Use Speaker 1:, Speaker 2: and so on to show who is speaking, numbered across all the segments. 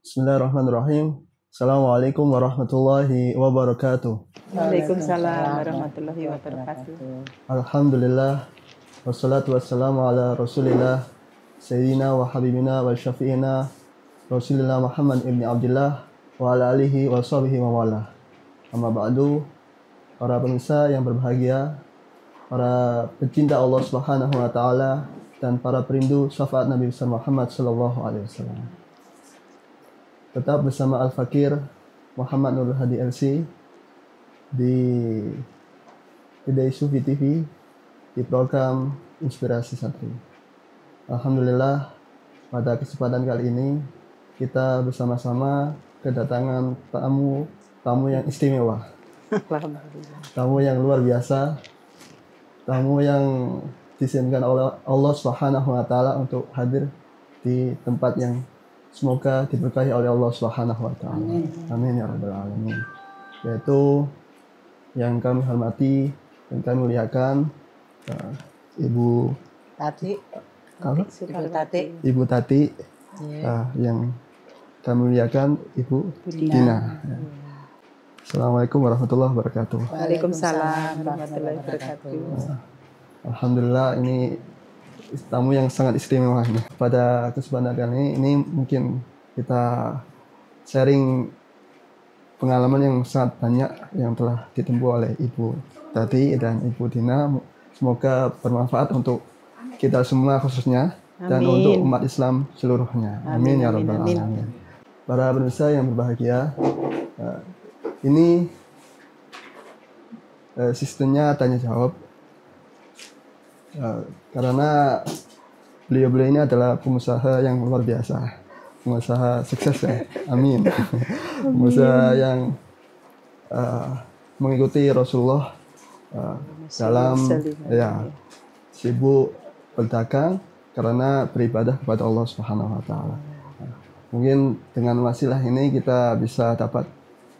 Speaker 1: Bismillahirrahmanirrahim. Assalamualaikum warahmatullahi wabarakatuh.
Speaker 2: Waalaikumsalam warahmatullahi wabarakatuh.
Speaker 1: Alhamdulillah. Wassalatu wassalamu ala rasulillah Sayyidina wa habibina wa syafi'ina Rasulillah Muhammad ibn Abdullah wa ala alihi wa sahbihi wa wala. Amma ba'du. Para pemirsa yang berbahagia, para pecinta Allah Subhanahu wa taala dan para perindu syafaat Nabi besar Muhammad sallallahu alaihi wasallam. Tetap bersama Al-Fakir Muhammad Nur Hadi LC di Hidayah Sufi TV di program Inspirasi Santri. Alhamdulillah, pada kesempatan kali ini kita bersama-sama kedatangan tamu yang istimewa. Tamu yang luar biasa. Tamu yang diizinkan oleh Allah Subhanahu wa taala untuk hadir di tempat yang semoga diberkahi oleh Allah Subhanahu wa taala. Amin ya rabbal alamin. Yaitu yang kami hormati dan kami muliakan Ibu
Speaker 2: Tati.
Speaker 1: Ibu Tati. Yang kami muliakan Ibu Dina. Assalamualaikum warahmatullahi wabarakatuh.
Speaker 2: Waalaikumsalam warahmatullahi wabarakatuh.
Speaker 1: Alhamdulillah, ini tamu yang sangat istimewa ini. Pada kesempatan kali ini mungkin kita sharing pengalaman yang sangat banyak yang telah ditempuh oleh Ibu Tati dan Ibu Dina. Semoga bermanfaat untuk kita semua khususnya. Dan untuk umat Islam seluruhnya. Amin ya rabbal alamin. Para pemirsa yang berbahagia, ini sistemnya tanya jawab. Karena beliau-beliau ini adalah pengusaha yang luar biasa, pengusaha sukses ya, amin. Pengusaha yang mengikuti Rasulullah dalam sibuk berdagang karena beribadah kepada Allah Subhanahu wa taala. Mungkin dengan wasilah ini kita bisa dapat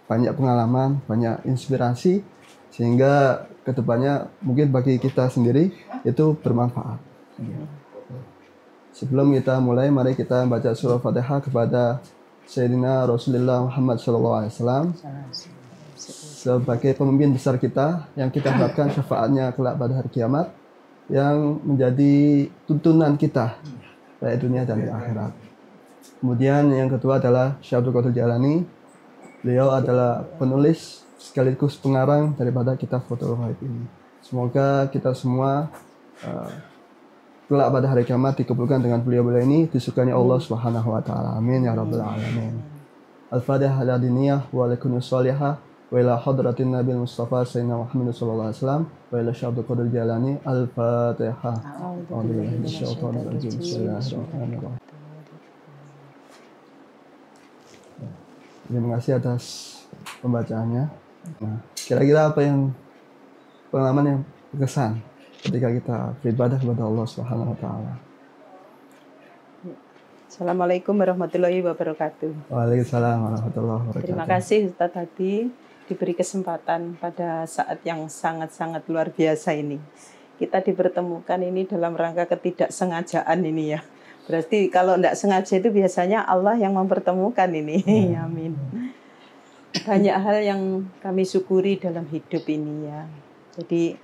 Speaker 1: banyak pengalaman, banyak inspirasi sehingga kedepannya mungkin bagi kita sendiri itu bermanfaat. Sebelum kita mulai, mari kita baca surah Fatihah kepada Sayyidina Rasulullah Muhammad SAW sebagai pemimpin besar kita yang kita harapkan syafaatnya kelak pada hari kiamat, yang menjadi tuntunan kita baik dunia dan di akhirat. Kemudian yang kedua adalah Syekh Abdul Qadir Jailani. Beliau adalah penulis sekaligus pengarang daripada kitab Fathul Ghaib ini. Semoga kita semua kelak pada hari kiamat dikumpulkan dengan beliau-beliau ini disukani Allah Subhanahu wa taala. Amin ya rabbal alamin. Al-Fatihah ala diniyah wa lakunus sholihah wa ila hadratin Nabi Mustafa Sayyidina Muhammad sallallahu alaihi wasallam wa ila Syekh Abdul Qadir Jailani. Al-Fatihah. Bismillahirrahmanirrahim. Terima kasih atas pembacaannya. Nah, kira-kira apa yang pengalaman yang berkesan ketika kita beribadah kepada Allah Subhanahu wa taala?
Speaker 2: Assalamualaikum warahmatullahi wabarakatuh.
Speaker 1: Waalaikumsalam warahmatullahi wabarakatuh.
Speaker 2: Terima kasih Ustaz tadi diberi kesempatan pada saat yang sangat-sangat luar biasa ini. Kita dipertemukan ini dalam rangka ketidaksengajaan ini ya. Berarti kalau tidak sengaja itu biasanya Allah yang mempertemukan ini. Amin. Banyak hal yang kami syukuri dalam hidup ini ya. Jadi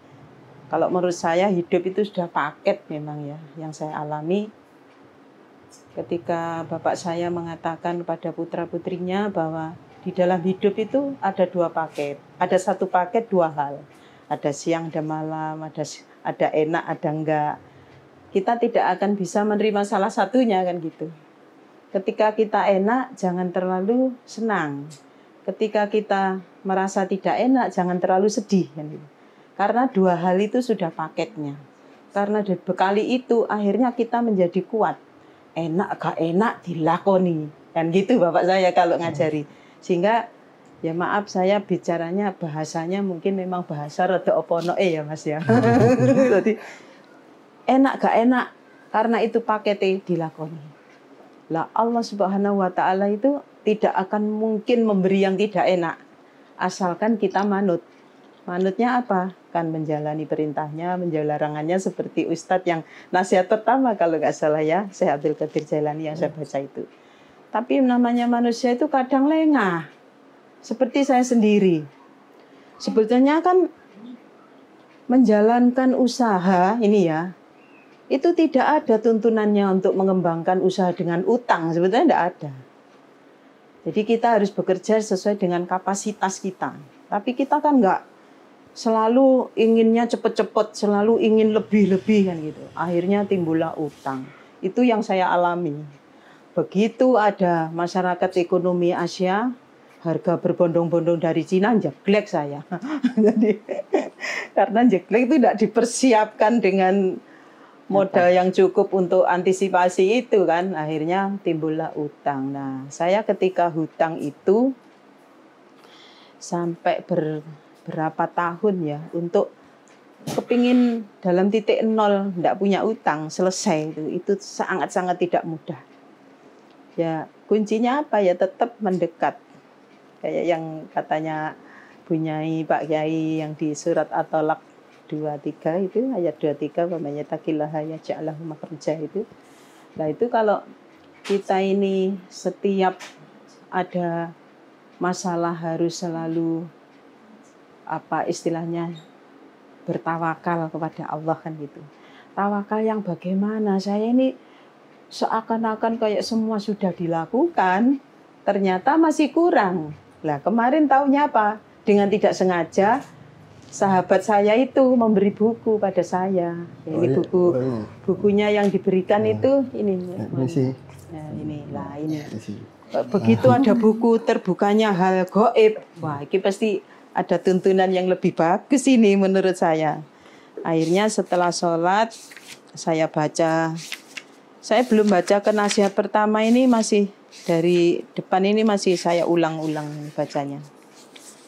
Speaker 2: kalau menurut saya hidup itu sudah paket memang ya. Yang saya alami ketika bapak saya mengatakan kepada putra-putrinya bahwa di dalam hidup itu ada dua paket. Ada satu paket dua hal. Ada siang dan malam, ada enak, ada enggak. Kita tidak akan bisa menerima salah satunya kan gitu. Ketika kita enak, jangan terlalu senang. Ketika kita merasa tidak enak, jangan terlalu sedih kan gitu. Karena dua hal itu sudah paketnya. Karena dibekali itu akhirnya kita menjadi kuat. Enak gak enak dilakoni. Kan gitu bapak saya kalau ngajari. Sehingga ya maaf saya bicaranya bahasanya mungkin memang bahasa rada oponoe ya Mas ya. Jadi enak gak enak karena itu paketnya dilakoni. Lah Allah Subhanahu wa taala itu tidak akan mungkin memberi yang tidak enak asalkan kita manut. Manutnya apa? Kan menjalani perintahnya, menjauhi larangannya seperti Ustadz yang nasihat pertama kalau nggak salah ya, Syekh Abdul Qadir Jailani yang saya baca itu. Tapi namanya manusia itu kadang lengah. Seperti saya sendiri. Sebetulnya kan menjalankan usaha ini ya, itu tidak ada tuntunannya untuk mengembangkan usaha dengan utang. Sebetulnya tidak ada. Jadi kita harus bekerja sesuai dengan kapasitas kita. Tapi kita kan nggak selalu inginnya cepet-cepet, selalu ingin lebih-lebih kan gitu. Akhirnya timbullah utang. Itu yang saya alami. Begitu ada masyarakat ekonomi Asia, harga berbondong-bondong dari Cina, jeglek saya. Jadi karena jeglek itu tidak dipersiapkan dengan modal yang cukup untuk antisipasi itu kan, akhirnya timbullah utang. Nah, saya ketika hutang itu sampai berapa tahun ya untuk kepingin dalam titik nol, tidak punya utang, selesai itu sangat-sangat tidak mudah. Ya kuncinya apa ya, tetap mendekat. Kayak yang katanya Bu Nyai, Pak Kiai yang di surat At-Tolak 23 itu, ayat 23, "Waman yattaqillaha yaj'al lahu makhraja" itu. Nah, itu kalau kita ini setiap ada masalah harus selalu apa istilahnya bertawakal kepada Allah kan gitu. Tawakal yang bagaimana? Saya ini seakan-akan kayak semua sudah dilakukan, ternyata masih kurang. Lah kemarin taunya apa? Dengan tidak sengaja sahabat saya itu memberi buku pada saya. Ini bukunya yang diberikan itu ini. Nah, ini. Begitu ada buku terbukanya hal gaib. Wah, ini pasti ada tuntunan yang lebih bagus ini menurut saya. Akhirnya setelah sholat saya baca. Saya belum baca ke nasihat pertama ini, masih dari depan ini masih saya ulang-ulang bacanya.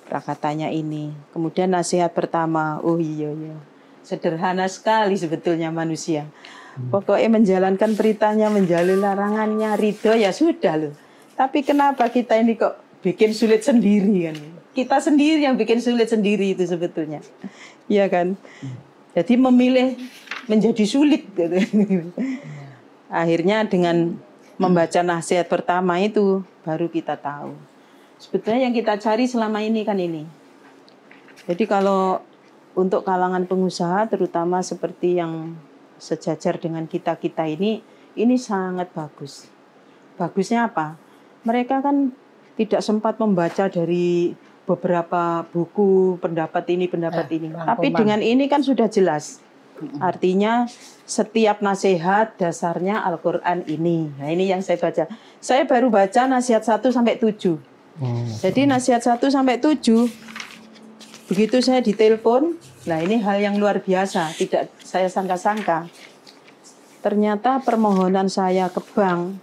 Speaker 2: Prakatanya ini. Kemudian nasihat pertama, oh iya. Sederhana sekali sebetulnya manusia. Pokoknya menjalankan perintahnya, menjalani larangannya, ridho ya sudah loh. Tapi kenapa kita ini kok bikin sulit sendiri kan? Kita sendiri yang bikin sulit sendiri itu sebetulnya. Iya kan? Jadi memilih menjadi sulit gitu. Akhirnya dengan membaca nasihat pertama itu baru kita tahu. Sebetulnya yang kita cari selama ini kan ini. Jadi kalau untuk kalangan pengusaha terutama seperti yang sejajar dengan kita-kita ini sangat bagus. Bagusnya apa? Mereka kan tidak sempat membaca dari beberapa buku pendapat ini. Tapi dengan ini kan sudah jelas. Artinya setiap nasihat dasarnya Al-Quran ini. Nah ini yang saya baca. Saya baru baca nasihat 1 sampai 7. Jadi nasihat 1 sampai 7, begitu saya ditelepon, nah ini hal yang luar biasa, tidak saya sangka-sangka. Ternyata permohonan saya ke bank,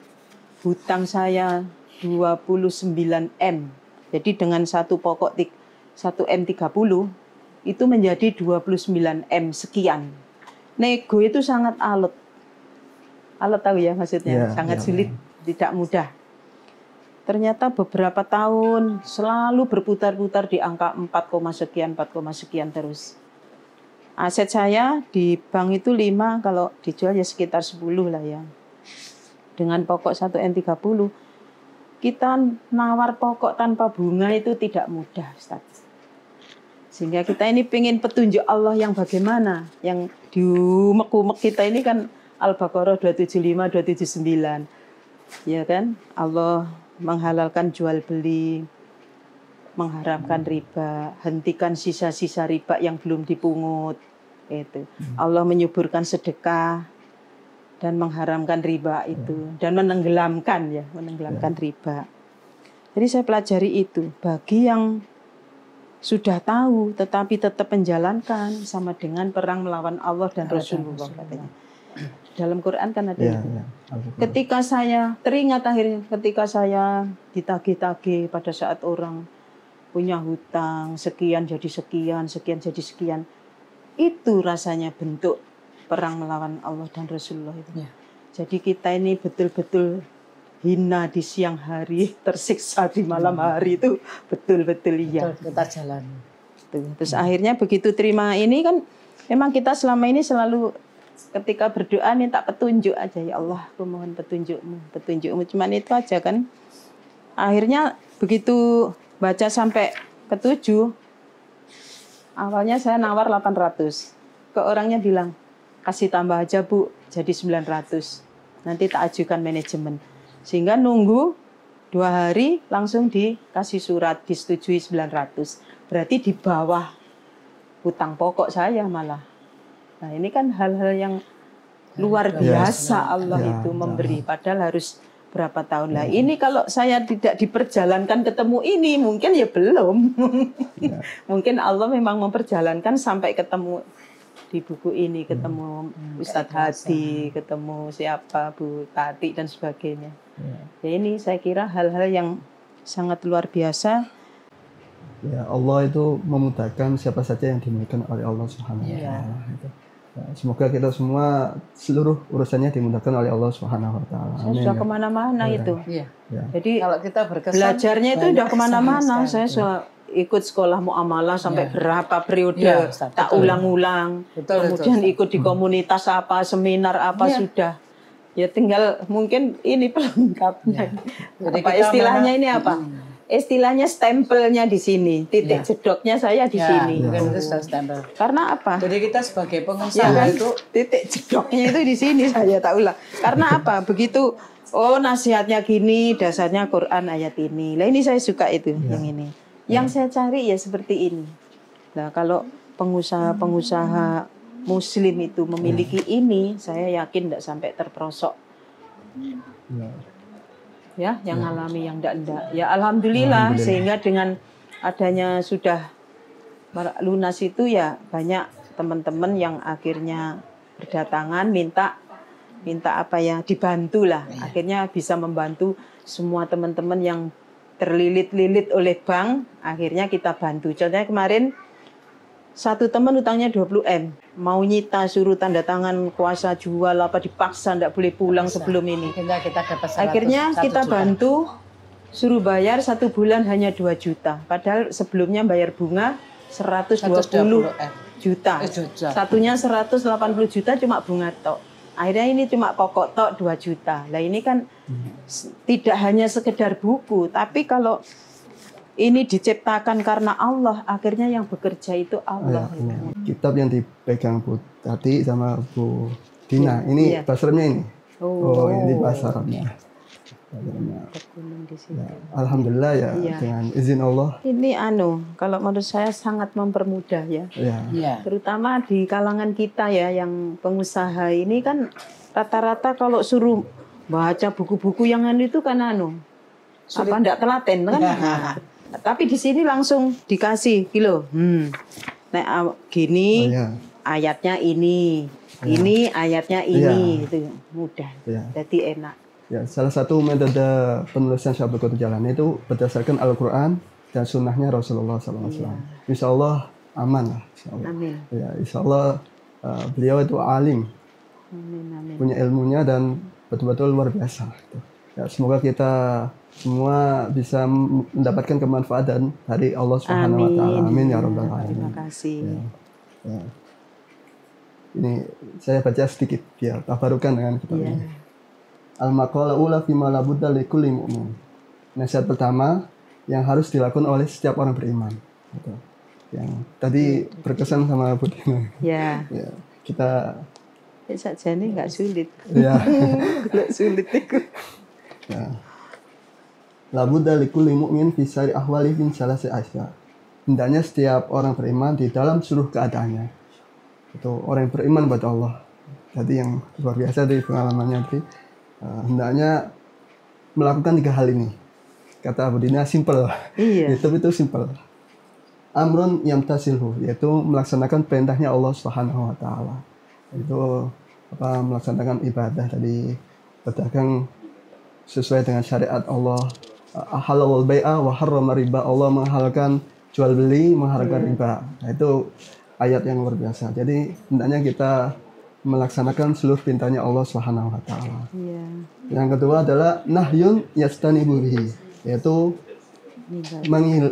Speaker 2: hutang saya 29M. Jadi dengan satu pokok 1M 30, itu menjadi 29M sekian. Nego itu sangat alot. Alot tahu ya maksudnya, sangat sulit, tidak mudah. Ternyata beberapa tahun selalu berputar-putar di angka 4, sekian terus. Aset saya di bank itu 5, kalau dijual ya sekitar 10 lah ya. Dengan pokok 1M 30, kita nawar pokok tanpa bunga itu tidak mudah, Ustaz. Sehingga kita ini pengen petunjuk Allah yang bagaimana. Yang di umek-umek kita ini kan Al-Baqarah 275, 279. Ya kan? Allah menghalalkan jual beli, mengharamkan riba, hentikan sisa-sisa riba yang belum dipungut. Itu. Allah menyuburkan sedekah dan mengharamkan riba itu dan menenggelamkan riba. Jadi saya pelajari itu. Bagi yang sudah tahu tetapi tetap menjalankan, sama dengan perang melawan Allah dan Rasulullah katanya. Dalam Quran kan ada itu. Ketika saya teringat akhirnya ketika saya ditagih-tagih pada saat orang punya hutang sekian jadi sekian, sekian jadi sekian, itu rasanya bentuk perang melawan Allah dan Rasulullah itu. Jadi kita ini betul-betul hina di siang hari, tersiksa di malam hari itu betul-betul iya.
Speaker 3: Kita jalan.
Speaker 2: Terus akhirnya begitu terima ini kan, memang kita selama ini selalu ketika berdoa minta petunjuk aja, ya Allah aku mohon petunjukmu, cuman itu aja kan. Akhirnya begitu baca sampai ke-7, awalnya saya nawar 800, ke orangnya bilang kasih tambah aja Bu jadi 900, nanti tak ajukan manajemen. Sehingga nunggu 2 hari langsung dikasih surat disetujui 900, berarti di bawah hutang pokok saya malah. Nah ini kan hal-hal yang luar biasa Allah itu memberi, padahal harus berapa tahun lah. Ini kalau saya tidak diperjalankan ketemu ini mungkin ya belum. Mungkin Allah memang memperjalankan sampai ketemu di buku ini, ketemu Ustadz Hadi, ketemu siapa Bu Tati dan sebagainya. Ya ini saya kira hal-hal yang sangat luar biasa.
Speaker 1: Ya, Allah itu memudahkan siapa saja yang dimudahkan oleh Allah Subhanahu wa taala. Ya, semoga kita semua seluruh urusannya dimudahkan oleh Allah Subhanahu wa taala.
Speaker 2: Saya sudah kemana-mana itu.
Speaker 3: Iya.
Speaker 2: Jadi
Speaker 3: kalau kita berkesan,
Speaker 2: belajarnya itu udah kemana-mana. Saya sudah ikut sekolah muamalah sampai berapa periode, tak ulang-ulang. Kemudian ikut di komunitas apa, seminar apa sudah. Ya tinggal mungkin ini pelengkapnya. Apa istilahnya ini apa? Istilahnya stempelnya di sini, titik jedoknya saya di sini.
Speaker 3: Mungkin itu sudah stempel.
Speaker 2: Karena apa?
Speaker 3: Jadi kita sebagai pengusaha itu
Speaker 2: titik jedoknya itu di sini saya tak ulang. Karena apa? Begitu nasihatnya gini, dasarnya Quran ayat ini. Lah ini saya suka itu yang ini. Yang saya cari ya seperti ini. Nah, kalau pengusaha-pengusaha Muslim itu memiliki ini, saya yakin tidak sampai terperosok. Ya, yang ngalami yang enggak. Ya alhamdulillah, sehingga dengan adanya sudah lunas itu ya banyak teman-teman yang akhirnya berdatangan minta apa ya, dibantu lah. Akhirnya bisa membantu semua teman-teman yang terlilit-lilit oleh bank, akhirnya kita bantu. Contohnya kemarin satu teman utangnya 20 M, mau nyita suruh tanda tangan kuasa jual apa dipaksa ndak boleh pulang sebelum ini.
Speaker 3: Kita dapat 100,
Speaker 2: akhirnya kita bantu suruh bayar 1 bulan hanya 2 juta. Padahal sebelumnya bayar bunga 120 juta. Satunya 180 juta cuma bunga tok. Akhirnya ini cuma pokok tok 2 juta. Lah ini kan tidak hanya sekedar buku, tapi kalau ini diciptakan karena Allah, akhirnya yang bekerja itu Allah.
Speaker 1: Kitab yang dipegang Bu Tati sama Bu Dina, ini bahasa Arabnya ini. Ini bahasa Arabnya. Ya, alhamdulillah ya, dengan izin Allah.
Speaker 2: Ini kalau menurut saya sangat mempermudah ya. Terutama di kalangan kita ya yang pengusaha ini kan rata-rata kalau suruh baca buku-buku yang itu kan apa enggak telaten kan. Tapi di sini langsung dikasih kilo. Nah, gini ayatnya ini ayatnya ini itu mudah. Jadi enak.
Speaker 1: Ya, salah satu metode penulisan Syekh Abdul Qadir Jailani itu berdasarkan Al-Quran dan sunnahnya Rasulullah SAW. Insya Allah aman lah.
Speaker 2: Amin.
Speaker 1: Ya, insya Allah beliau itu alim, punya ilmunya dan betul-betul luar biasa. Ya, semoga kita semua bisa mendapatkan kemanfaatan dari Allah Subhanahu Wa Taala. Amin ya Rabbal Alamin.
Speaker 2: Terima kasih.
Speaker 1: Ya. Ini saya baca sedikit biar tabarukan dengan kitab ini. Al-maqala ula fi ma la budda li kulli mu'min. Nasihat pertama yang harus dilakukan oleh setiap orang beriman. Gitu. Yang tadi berkesan sama Bu Dina. Ya, kita
Speaker 2: saja nih nggak sulit.
Speaker 1: Ya.
Speaker 2: Nggak sulit itu.
Speaker 1: Ya. La budda li kulli mu'min fi sari ahwali min salasi asya. Hendaknya setiap orang beriman di dalam seluruh keadaannya. Itu orang yang beriman pada Allah. Tadi yang luar biasa dari pengalamannya tadi. Hendaknya melakukan 3 hal ini. Kata Abu Dina simple. Itu simple. Amrun yamtasilhu, yaitu melaksanakan perintahnya Allah Subhanahu wa taala. Itu melaksanakan ibadah tadi, berdagang sesuai dengan syariat Allah. Halal bai'a wa harrama riba. Allah menghalalkan jual beli, mengharamkan riba. Nah, itu ayat yang luar biasa. Jadi hendaknya kita melaksanakan seluruh perintahnya Allah Subhanahu wa taala. Yang kedua adalah nahyun yastanibu bihi, yaitu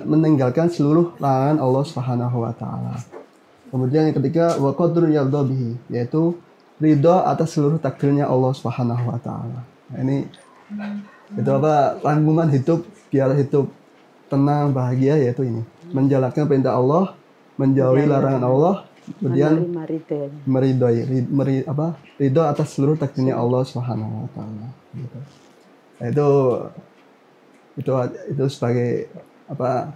Speaker 1: meninggalkan seluruh larangan Allah Subhanahu wa taala. Kemudian yang ketiga wa qadrun yardha bihi, yaitu ridho atas seluruh takdirnya Allah Subhanahu wa taala. Nah, ini itu apa rangkuman hidup biar hidup tenang bahagia yaitu ini. Menjalankan perintah Allah, menjauhi larangan Allah, kemudian
Speaker 2: Menerima ridhonya.
Speaker 1: ridho atas seluruh takdirnya Allah Subhanahu wa taala. Gitu. Nah, itu sebagai apa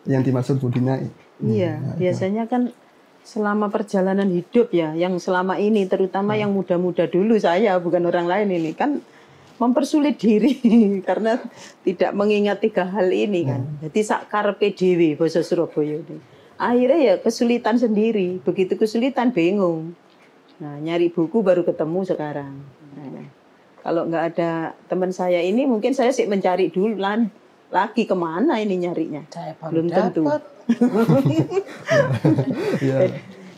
Speaker 1: yang dimaksud budinya.
Speaker 2: Iya, biasanya kan selama perjalanan hidup ya, yang selama ini terutama yang muda-muda dulu saya bukan orang lain ini kan mempersulit diri karena tidak mengingat 3 hal ini kan. Jadi sak karepe dhewe basa Surabaya ini. Akhirnya ya kesulitan sendiri, begitu kesulitan bingung. Nah, nyari buku baru ketemu sekarang. Nah, kalau nggak ada teman saya ini mungkin saya sih mencari dulu lagi kemana ini nyarinya.
Speaker 3: Saya baru
Speaker 2: Belum tentu.
Speaker 3: dapat.
Speaker 1: Iya.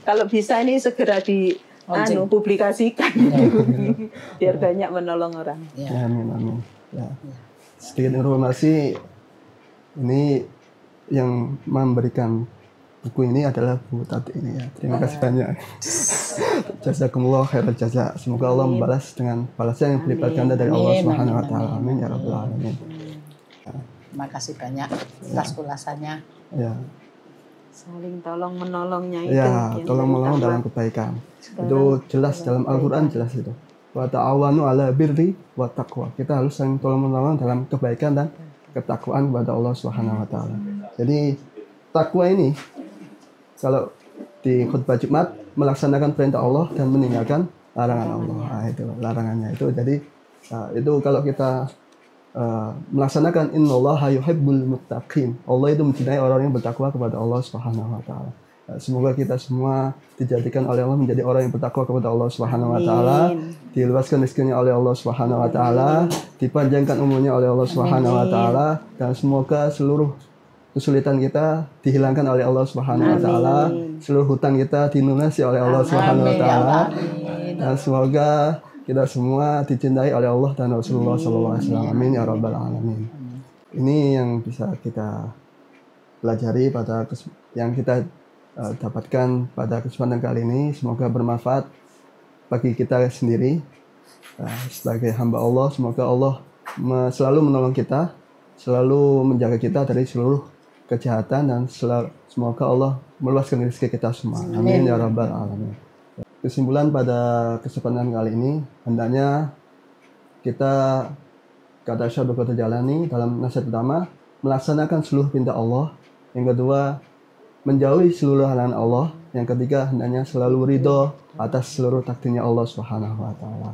Speaker 2: Kalau bisa ini segera publikasikan biar banyak menolong orang.
Speaker 3: Ya.
Speaker 1: Ya, amin. Ya. Sedikit informasi, ini yang memberikan buku ini adalah Bu Tati ini ya. Terima kasih banyak. Jazakumullah khairal jaza. Semoga Allah membalas dengan balasan yang berlipat ganda dari Allah
Speaker 3: Amin,
Speaker 1: Subhanahu wa
Speaker 3: amin,
Speaker 1: taala.
Speaker 3: amin.
Speaker 1: Amin ya rabbal alamin.
Speaker 3: Terima kasih banyak atas ulasannya.
Speaker 1: Ya.
Speaker 2: Saling tolong menolongnya itu.
Speaker 1: Ya,
Speaker 2: yang
Speaker 1: tolong menolong
Speaker 2: terutama.
Speaker 1: dalam kebaikan. Itu jelas dalam Al-Qur'an jelas itu. Wa ta'awanu 'ala birri wa taqwa. Kita harus saling tolong menolong dalam kebaikan dan ketakwaan kepada Allah Subhanahu wa taala. Jadi takwa ini kalau di khutbah Jumat melaksanakan perintah Allah dan meninggalkan larangan Allah. Nah, itu larangannya itu. Jadi itu kalau kita melaksanakan innallaha yuhibbul muttaqin. Allah itu mencintai orang yang bertakwa kepada Allah Subhanahu wa taala. Semoga kita semua dijadikan oleh Allah menjadi orang yang bertakwa kepada Allah Subhanahu wa taala, diluaskan rezekinya oleh Allah Subhanahu wa taala, dipanjangkan umurnya oleh Allah Subhanahu wa taala, dan semoga seluruh kesulitan kita dihilangkan oleh Allah Subhanahu wa taala, seluruh hutang kita dilunasi oleh Allah Subhanahu wa taala, dan semoga kita semua dicintai oleh Allah dan Rasulullah SAW. Amin ya rabbal alamin. Ini yang bisa kita pelajari yang kita dapatkan pada kesempatan kali ini. Semoga bermanfaat bagi kita sendiri sebagai hamba Allah. Semoga Allah selalu menolong kita, selalu menjaga kita dari seluruh kejahatan, dan semoga Allah meluaskan rezeki kita semua. Amin ya rabbal alamin. Kesimpulan pada kesempatan kali ini, hendaknya kita kata Syaikhul Qadir Jalani dalam nasihat pertama, melaksanakan seluruh perintah Allah. Yang kedua, menjauhi seluruh larangan Allah. Yang ketiga, hendaknya selalu ridho atas seluruh takdirnya Allah Subhanahu wa taala.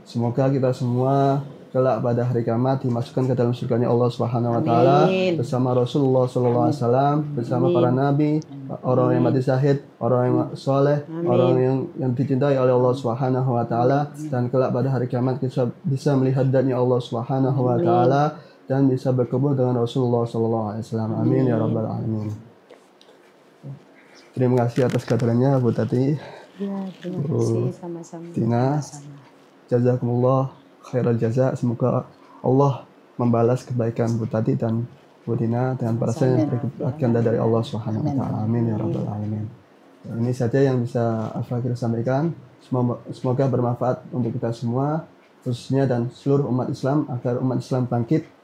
Speaker 1: Semoga kita semua kelak pada hari kiamat dimasukkan ke dalam surganya Allah Subhanahu wa taala bersama Rasulullah sallallahu alaihi wasallam, bersama para nabi, orang yang mati syahid, orang yang soleh, orang yang dicintai oleh Allah Subhanahu wa taala, dan kelak pada hari kiamat kita bisa melihat datnya Allah Subhanahu wa taala dan bisa berkumpul dengan Rasulullah sallallahu alaihi wasallam. Amin ya rabbal alamin. Terima kasih atas kehadirannya Bu Tati.
Speaker 2: Ya, terima kasih sama-sama.
Speaker 1: Tina. Jazakumullah khairal jaza. Semoga Allah membalas kebaikan Bu Tati dan Bu Dina dengan balasan yang berlipat ganda dari Allah Subhanahu wa taala. Amin ya rabbal alamin. Ini saja yang bisa Al-Fakir sampaikan. Semoga bermanfaat untuk kita semua, khususnya dan seluruh umat Islam, agar umat Islam bangkit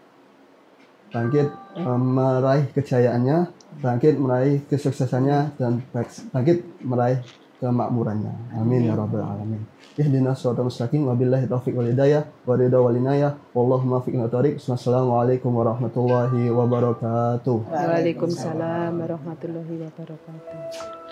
Speaker 1: meraih kejayaannya, bangkit meraih kesuksesannya, dan bangkit meraih kemakmurannya. Amin ya rabbal alamin. Ihdinas siratal mustaqim wabillahi taufiq wal hidayah wa ridha wal inayah wallahu muwaffiq ila thoriq. Wassalamualaikum warahmatullahi wabarakatuh.
Speaker 2: Waalaikumsalam warahmatullahi wabarakatuh.